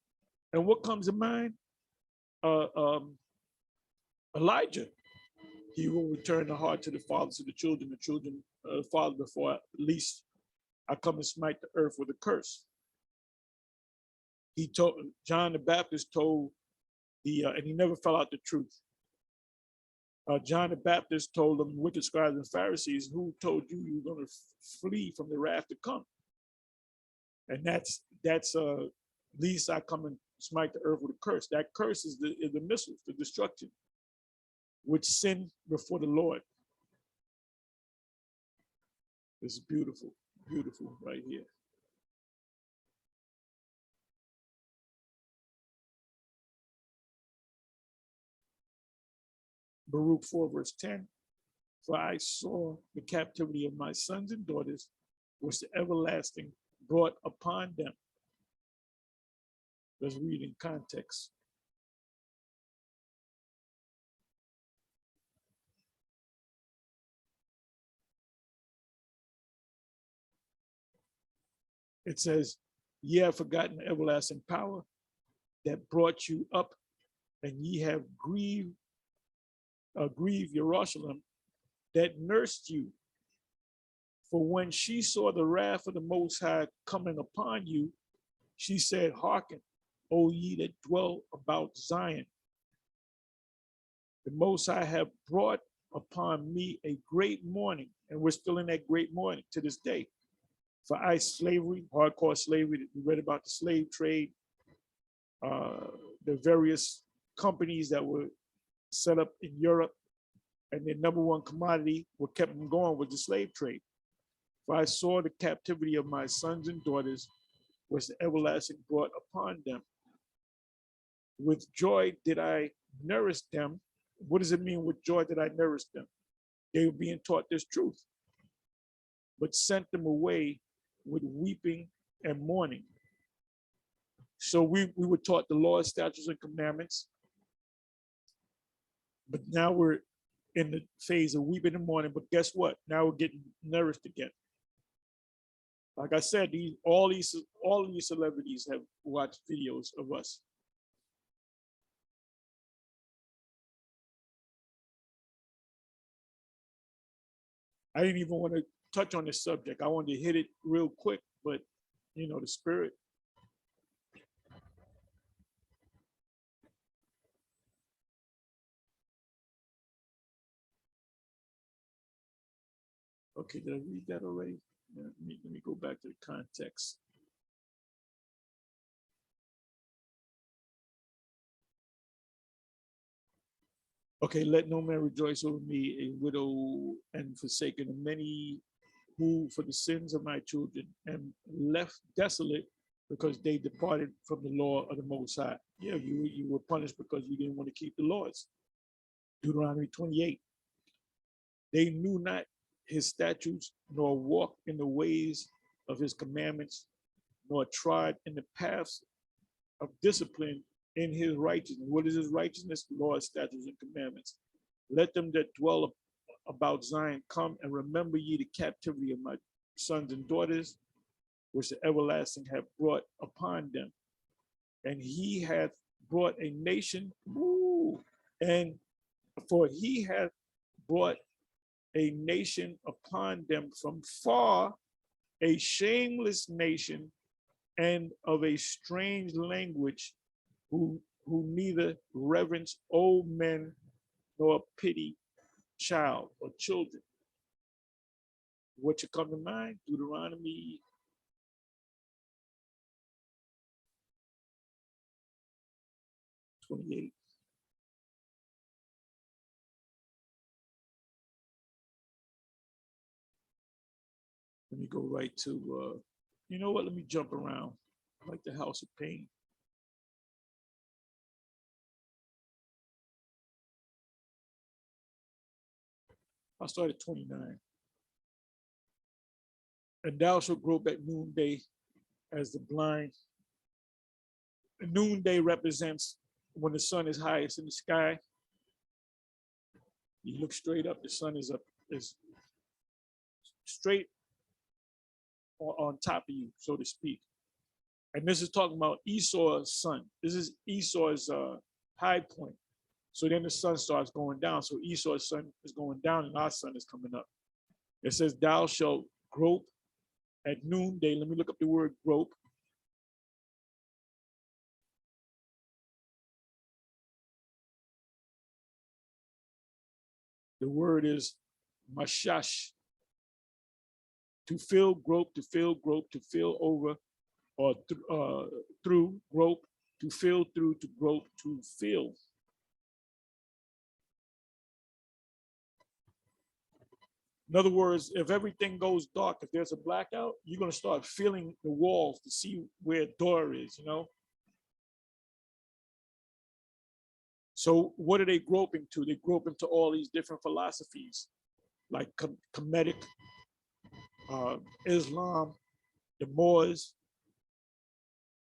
And what comes to mind? Elijah. He will return the heart to the fathers, to the children the father, before at least I come and smite the earth with a curse. John the Baptist told and he never fell out the truth. John the Baptist told them, wicked scribes and Pharisees, who told you you were going to flee from the wrath to come? And that's least I come and smite the earth with a curse. That curse is the missiles, the destruction, which sin before the Lord. This is beautiful, beautiful right here. Baruch 4, verse 10. For I saw the captivity of my sons and daughters, which the everlasting brought upon them. Let's read in context. It says, ye have forgotten the everlasting power that brought you up, and ye have grieved Jerusalem that nursed you. For when she saw the wrath of the Most High coming upon you, she said, hearken, O ye that dwell about Zion. The Most High have brought upon me a great mourning, and we're still in that great mourning to this day. For slavery, hardcore slavery, we read about the slave trade, the various companies that were set up in Europe, and their number one commodity, what kept them going, was the slave trade. For I saw the captivity of my sons and daughters, which the everlasting brought upon them. With joy did I nourish them. What does it mean, with joy did I nourish them? They were being taught this truth, but sent them away with weeping and mourning. So we were taught the Lord's statutes and commandments, but now we're in the phase of weeping and mourning. But guess what? Now we're getting nourished again. Like I said, all these celebrities have watched videos of us. I didn't even want to touch on this subject. I wanted to hit it real quick, but the spirit. Okay, did I read that already? Let me go back to the context. Okay, let no man rejoice over me, a widow and forsaken of many, who for the sins of my children am left desolate, because they departed from the law of the Most High. Yeah, you were punished because you didn't want to keep the laws. Deuteronomy 28. They knew not his statutes, nor walked in the ways of his commandments, nor trod in the paths of discipline in his righteousness. What is his righteousness? The Lord's statutes and commandments. Let them that dwell about Zion come and remember ye the captivity of my sons and daughters, which the everlasting have brought upon them. And he hath brought a nation, and for he hath brought a nation upon them from far, a shameless nation and of a strange language, who neither reverence old men nor pity child or children. What you come to mind? Deuteronomy 28. Let me go right to, you know what? Let me jump around like the House of Pain. I'll start at 29. And thou shalt grope at noonday as the blind. The noonday represents when the sun is highest in the sky. You look straight up, the sun is up, is straight on top of you, so to speak. And this is talking about Esau's sun. This is Esau's high point. So then the sun starts going down. So Esau's sun is going down and our sun is coming up. It says, thou shalt grope at noonday. Let me look up the word grope. The word is mashash. To fill, grope, to fill, grope, to fill over, or through, grope, to fill through, to grope, to fill. In other words, if everything goes dark, if there's a blackout, you're going to start feeling the walls to see where a door is, you know? So what are they groping to? They grope into all these different philosophies, like Kemetic, Islam, the Moors,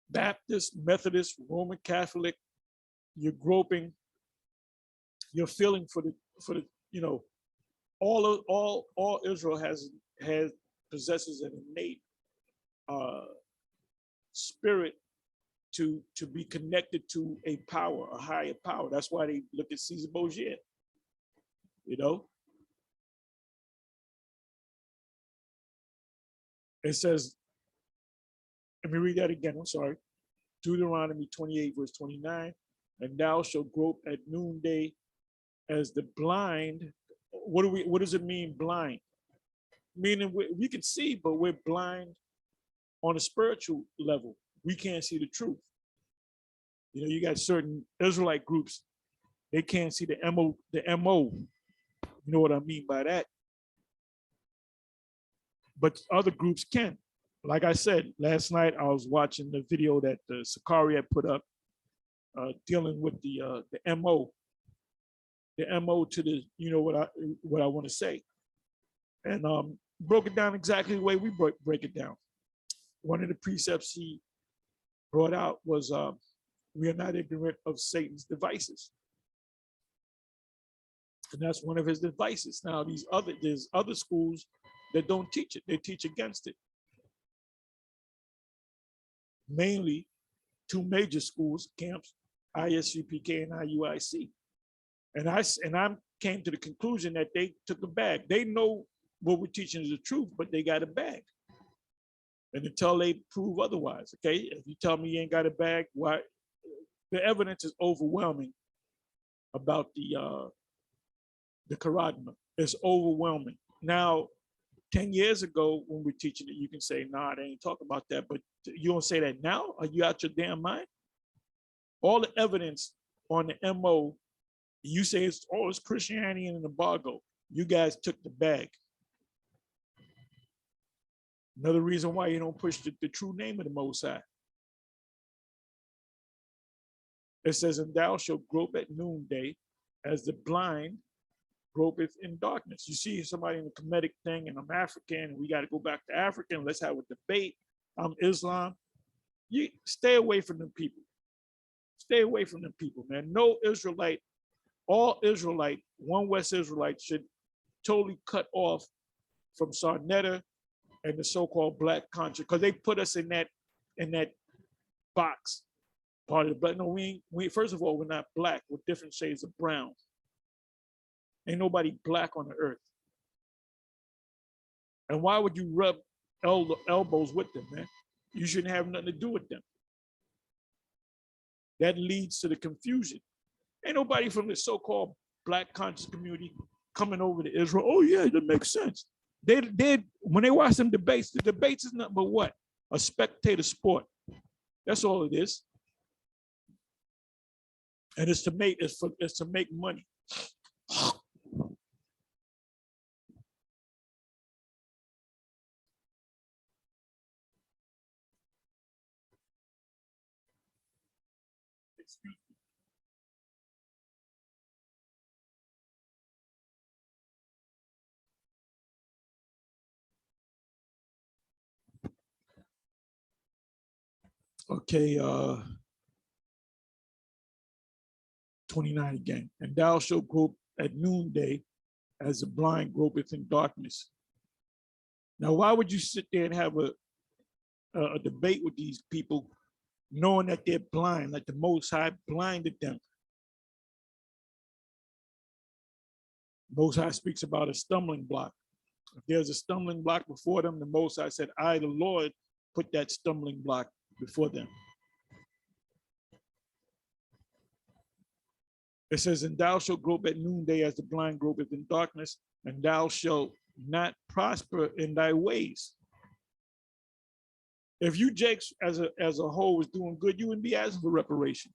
Baptist, Methodist, Roman Catholic. You're groping, you're feeling for the, you know, all Israel has possesses an innate spirit to be connected to a power, a higher power. That's why they look at Caesar Borgia, you know. It says, let me read that again, I'm sorry. Deuteronomy 28, verse 29, and thou shalt grope at noonday as the blind. What does it mean, blind? Meaning we can see, but we're blind on a spiritual level. We can't see the truth. You know, you got certain Israelite groups, they can't see the MO. You know what I mean by that? But other groups can. Like I said, last night I was watching the video that Sakari had put up dealing with the MO. The MO to the, you know what I want to say. And broke it down exactly the way we break it down. One of the precepts he brought out was we are not ignorant of Satan's devices. And that's one of his devices. Now, there's other schools that don't teach it. They teach against it. Mainly two major schools, camps, ISUPK and IUIC. And I came to the conclusion that they took a bag. They know what we're teaching is the truth, but they got a bag. And until they prove otherwise, okay? If you tell me you ain't got a bag, why? The evidence is overwhelming about the Charadma. It's overwhelming. Now, 10 years ago, when we're teaching it, you can say, nah, they ain't talking about that. But you don't say that now? Are you out your damn mind? All the evidence on the MO, you say it's Christianity and an embargo. You guys took the bag. Another reason why you don't push the true name of the Most High. It says, and thou shalt grope at noonday as the blind gropeth in darkness. You see somebody in the Kemetic thing, and I'm African, and we got to go back to Africa, and let's have a debate. I'm Islam. You stay away from them people. Stay away from them people, man. No Israelite all Israelite, one West Israelite should totally cut off from Sarnetta and the so-called black conscience, because they put us in that box. Part of the black. No, we first of all, we're not black. We're different shades of brown. Ain't nobody black on the earth. And why would you rub elbows with them, man? You shouldn't have nothing to do with them. That leads to the confusion. Ain't nobody from the so-called black conscious community coming over to Israel. Oh yeah, that makes sense. They when they watch them debates, the debates is nothing but what? A spectator sport. That's all it is. And it's to make money. Excuse me. Okay, 29 again. And thou shalt grope at noonday as the blind gropeth in darkness. Now, why would you sit there and have a debate with these people knowing that they're blind, like the Most High blinded them? Most High speaks about a stumbling block. If there's a stumbling block before them, the Most High said, I, the Lord, put that stumbling block before them. It says, and thou shalt grope at noonday as the blind gropeth in darkness, and thou shalt not prosper in thy ways. If you Jakes as a whole was doing good, you wouldn't be asking for reparation.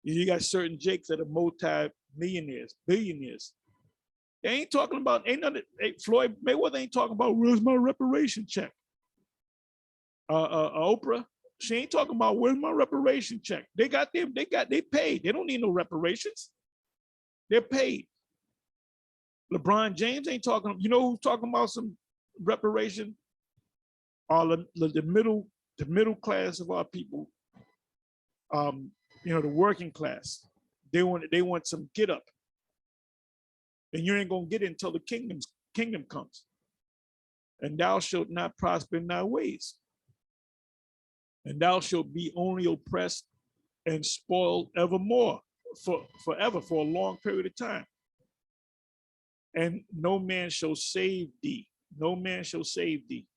You got certain Jakes that are multi-millionaires, billionaires. They ain't talking about, Floyd Mayweather ain't talking about, where's my reparation check? Oprah, she ain't talking about, where's my reparation check? They paid. They don't need no reparations. They're paid. LeBron James ain't talking, you know who's talking about some reparation? The middle class of our people, the working class. They want some get up. And you ain't gonna get it until the kingdom comes. And thou shalt not prosper in thy ways. And thou shalt be only oppressed and spoiled evermore, forever, for a long period of time. And no man shall save thee. No man shall save thee.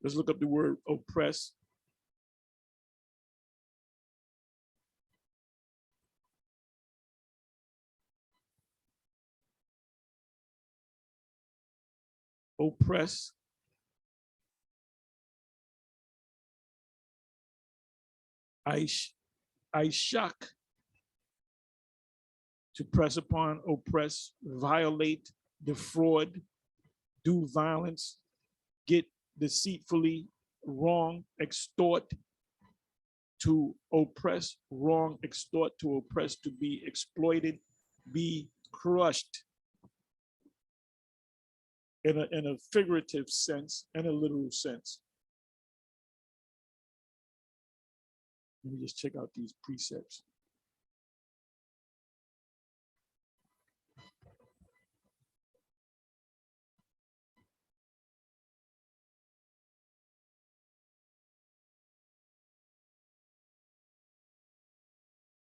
Let's look up the word oppress. Oppress. I shock. To press upon, oppress, violate, defraud, do violence, get deceitfully, wrong, extort, to oppress, wrong, extort, to oppress, to be exploited, be crushed. In a figurative sense and a literal sense. Let me just check out these precepts.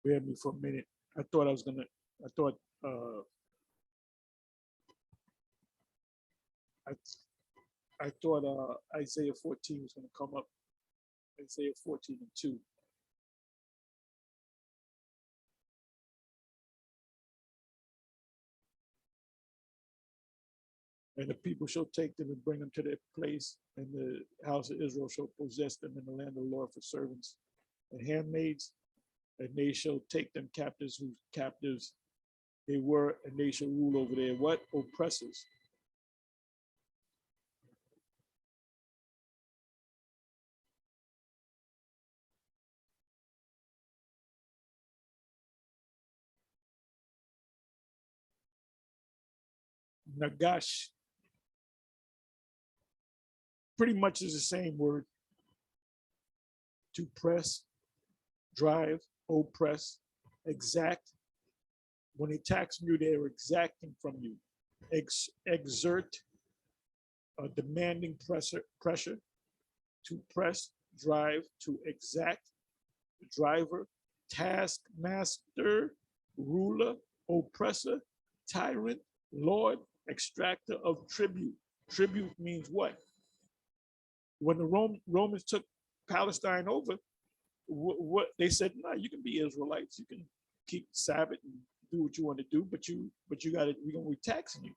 Bear me for a minute. I thought Isaiah 14 was going to come up. Isaiah 14 and 2. And the people shall take them and bring them to their place, and the house of Israel shall possess them in the land of the Lord for servants and handmaids, and they shall take them captives whose captives they were, and they shall rule over their what? Oppressors. Nagash pretty much is the same word. To press, drive, oppress, exact, When they tax you, they're exacting from you. Exert demanding pressure, to press, drive, to exact, driver, taskmaster, ruler, oppressor, tyrant, lord, extractor of tribute. Tribute means what? When the Romans took Palestine over, what they said, no, you can be Israelites, you can keep Sabbath and do what you want to do, but you got to, we're gonna be taxing you.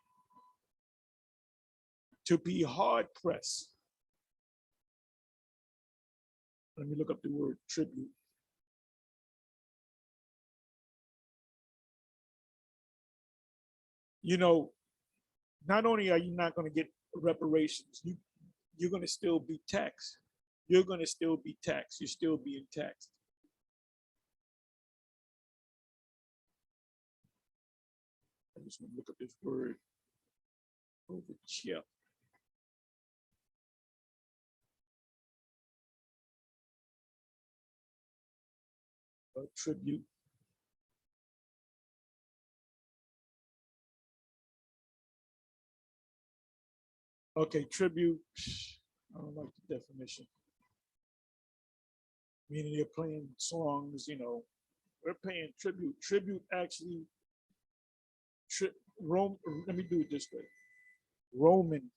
To be hard pressed. Let me look up the word tribute. You know, not only are you not going to get reparations, you're going to still be taxed. You're going to still be taxed. You're still being taxed. I just want to look up this word over here. Tribute. Okay, tribute. I don't like the definition. Meaning you're playing songs, you know, we're paying tribute. Tribute actually, Rome, let me do it this way. Roman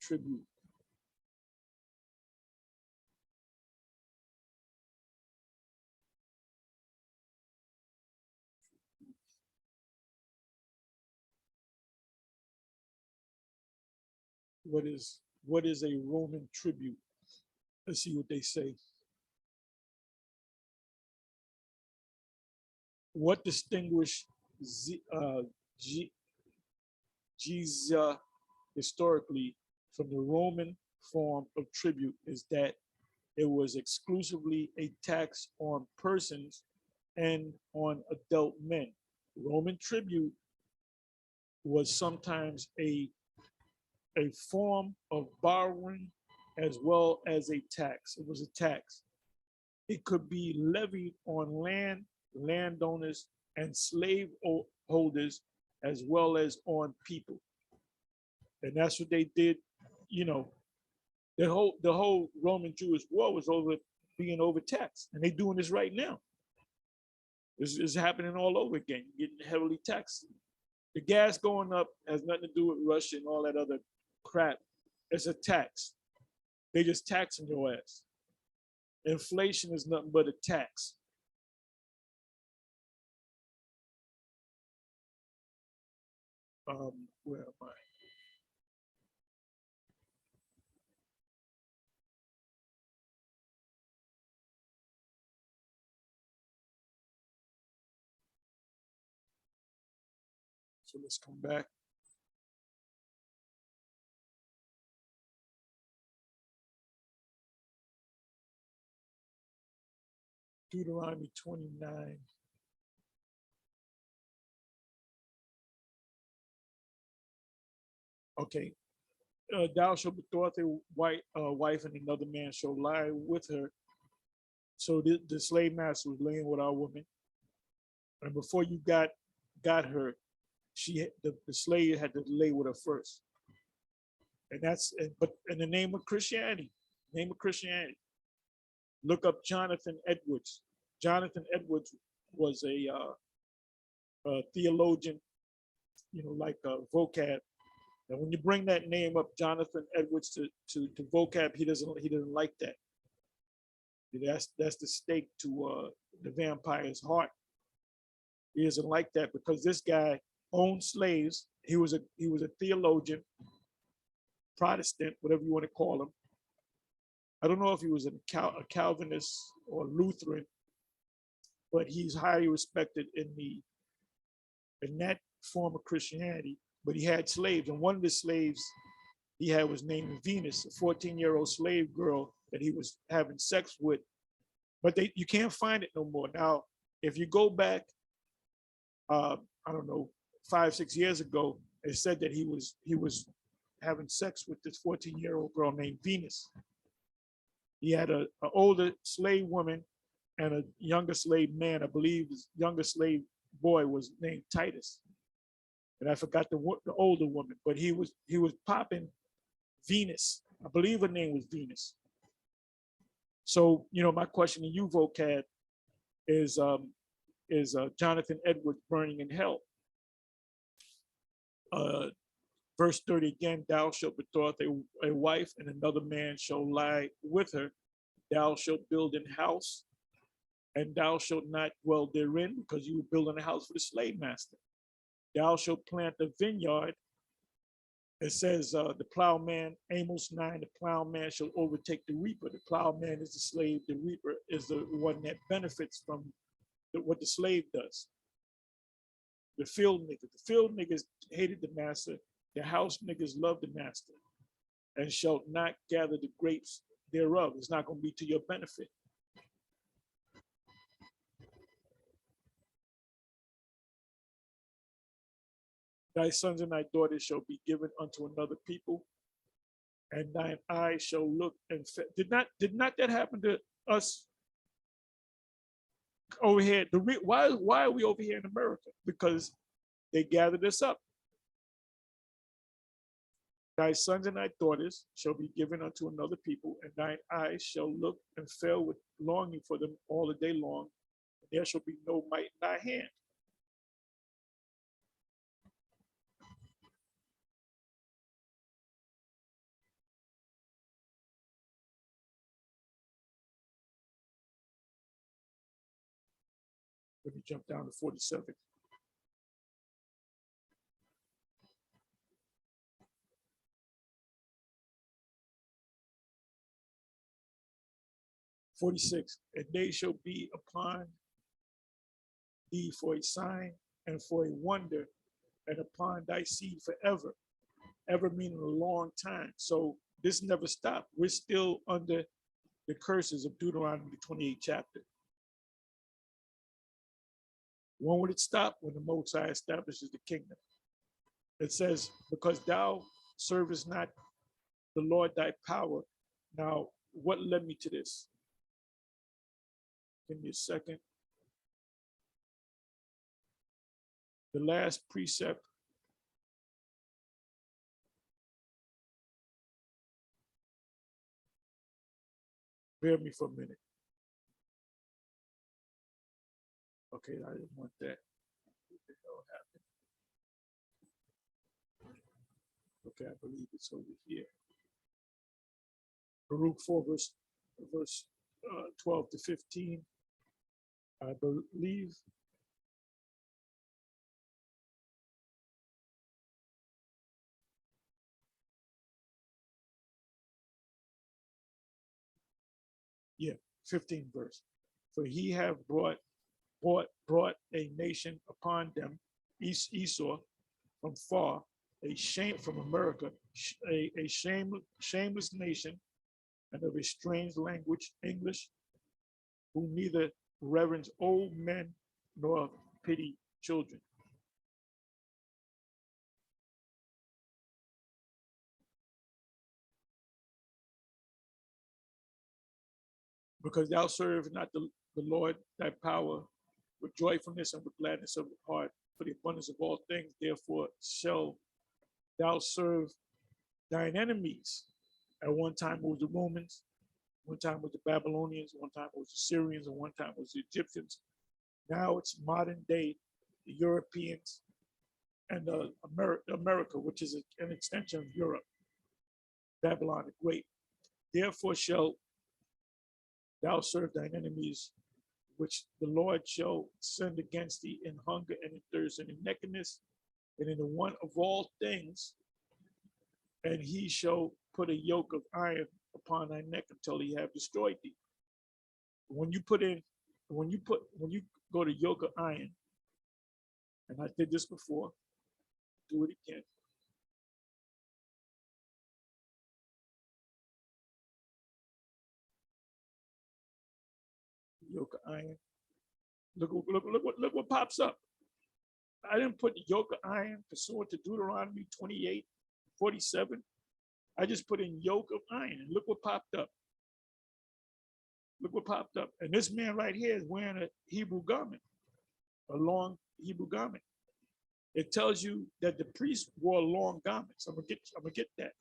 tribute. What is a Roman tribute? Let's see what they say. What distinguished Giza historically from the Roman form of tribute is that it was exclusively a tax on persons and on adult men. Roman tribute was sometimes a form of borrowing as well as a tax. It was a tax. It could be levied on landowners, and slave holders, as well as on people. And that's what they did. You know, the whole Roman Jewish war was over being overtaxed, and they're doing this right now. This is happening all over again, getting heavily taxed. The gas going up has nothing to do with Russia and all that other crap. It's a tax. They just taxing your ass. Inflation is nothing but a tax. Where am I? So let's come back. Deuteronomy 29. Okay. Thou shalt betroth a wife, and another man shall lie with her. So the slave master was laying with our woman, and before you got her, the slave had to lay with her first. And but in the name of Christianity, look up Jonathan Edwards. Jonathan Edwards was a theologian, you know, like vocab. And when you bring that name up, Jonathan Edwards, to vocab, he doesn't like that. That's the stake to the vampire's heart. He doesn't like that because this guy owned slaves. He was a theologian, Protestant, whatever you want to call him. I don't know if he was a Calvinist or Lutheran, but he's highly respected in that form of Christianity. But he had slaves, and one of the slaves he had was named Venus, a 14-year-old slave girl that he was having sex with. But you can't find it no more. Now, if you go back, I don't know, 5-6 years ago, it said that he was having sex with this 14-year-old girl named Venus. He had an older slave woman and a younger slave man, I believe his younger slave boy was named Titus. And I forgot the older woman, but he was popping Venus. I believe her name was Venus. So, my question to you, Vocab, is Jonathan Edwards burning in hell? Verse 30 again, thou shalt betroth a wife, and another man shall lie with her. Thou shalt build an house, and thou shalt not dwell therein, because you were building a house for the slave master. Thou shalt plant a vineyard. It says the plowman, Amos 9, the plowman shall overtake the reaper. The plowman is the slave. The reaper is the one that benefits from what the slave does. The field niggas hated the master. The house niggas loved the master, and shalt not gather the grapes thereof. It's not going to be to your benefit. Thy sons and thy daughters shall be given unto another people, and thine eyes shall look and did not that happen to us over here? Why are we over here in America? Because they gathered us up. Thy sons and thy daughters shall be given unto another people, and thine eyes shall look and fail with longing for them all the day long, and there shall be no might in thy hand. Let me jump down to 47. 46, and they shall be upon thee for a sign and for a wonder, and upon thy seed forever. Ever meaning a long time. So this never stopped. We're still under the curses of Deuteronomy 28 chapter. When would it stop? When the Most High establishes the kingdom. It says, because thou servest not the Lord thy power. Now, what led me to this? Give me a second. The last precept. Bear me for a minute. Okay, I didn't want that. What the hell happened? Okay, I believe it's over here. Baruch 4, verse 12 to 15. I believe. Yeah, 15 verse. For he have brought a nation upon them, Esau, from far, a shame from America, a shameless nation, and of a strange language, English, who neither reverence old men nor pity children. Because thou serve not the Lord thy power with joyfulness and with gladness of the heart, for the abundance of all things, therefore shall thou serve thine enemies. At one time it was the Romans, one time it was the Babylonians, one time it was the Syrians, and one time it was the Egyptians. Now it's modern day, the Europeans, and America, which is an extension of Europe, Babylon the Great. Therefore shall thou serve thine enemies, which the Lord shall send against thee in hunger and in thirst and in nakedness and in the want of all things, and he shall put a yoke of iron upon thy neck until he have destroyed thee. When you go to yoke of iron, and I did this before, do it again. Yoke of iron. Look what pops up. I didn't put yoke of iron pursuant to Deuteronomy 28:47. I just put in yoke of iron, and look what popped up. Look what popped up. And this man right here is wearing a Hebrew garment, a long Hebrew garment. It tells you that the priest wore long garments. I'm gonna get that.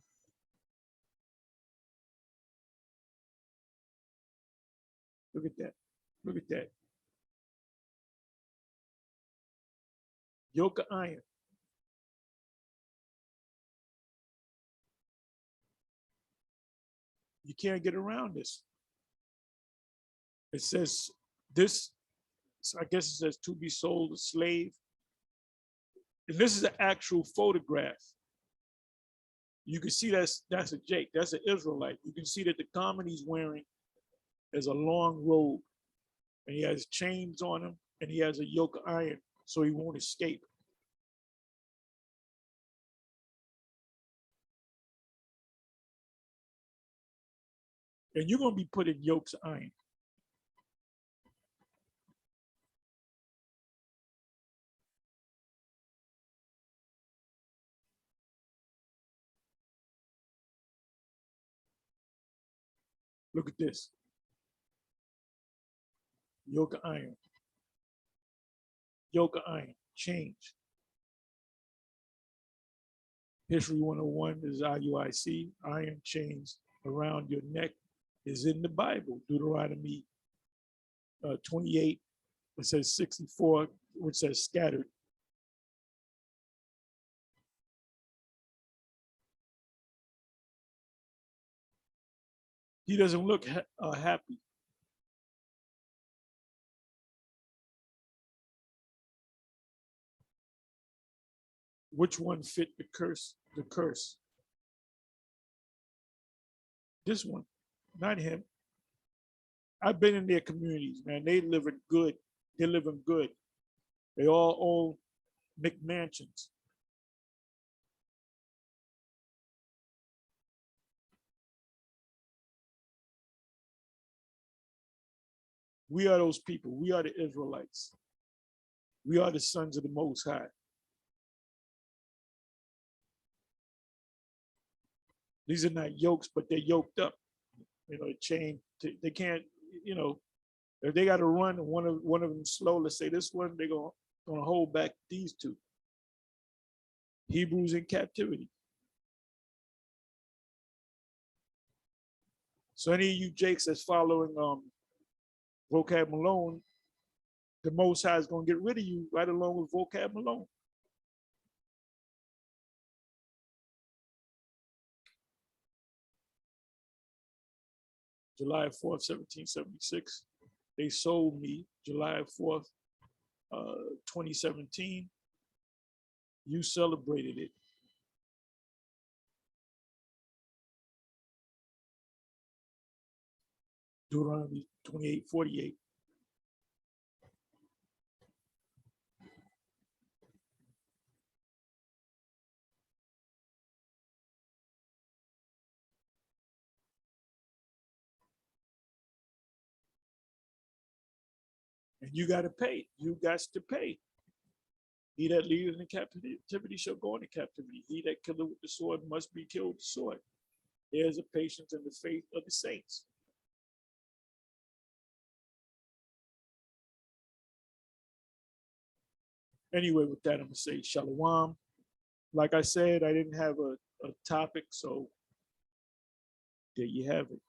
Look at that. Look at that. Yoke of iron. You can't get around this. It says this, I guess it says to be sold a slave. And this is an actual photograph. You can see that's a Jake, that's an Israelite. You can see that the garment he's wearing is a long robe, and he has chains on him, and he has a yoke of iron so he won't escape. And you're going to be put in yokes of iron. Look at this. Yoke of iron. Yoke of iron. Change. History 101 is IUIC. Iron chains around your neck is in the Bible. Deuteronomy 28, it says 64, which says scattered. He doesn't look happy. Which one fit the curse? The curse. This one, not him. I've been in their communities, man. They living good. They're living good. They all own McMansions. We are those people. We are the Israelites. We are the sons of the Most High. These are not yokes, but they're yoked up. You know, chain. They can't. You know, if they got to run, one of them slow. Let's say this one, they're gonna hold back these two. Hebrews in captivity. So any of you Jakes that's following Vocab Malone, the Most High is gonna get rid of you right along with Vocab Malone. July 4th, 1776. They sold me July 4th, 2017. You celebrated it. Deuteronomy 28:48. And you got to pay. You got to pay. He that leadeth in captivity shall go into captivity. He that killeth with the sword must be killed with the sword. There's a patience and the faith of the saints. Anyway, with that, I'm going to say shalom. Like I said, I didn't have a topic, so there you have it.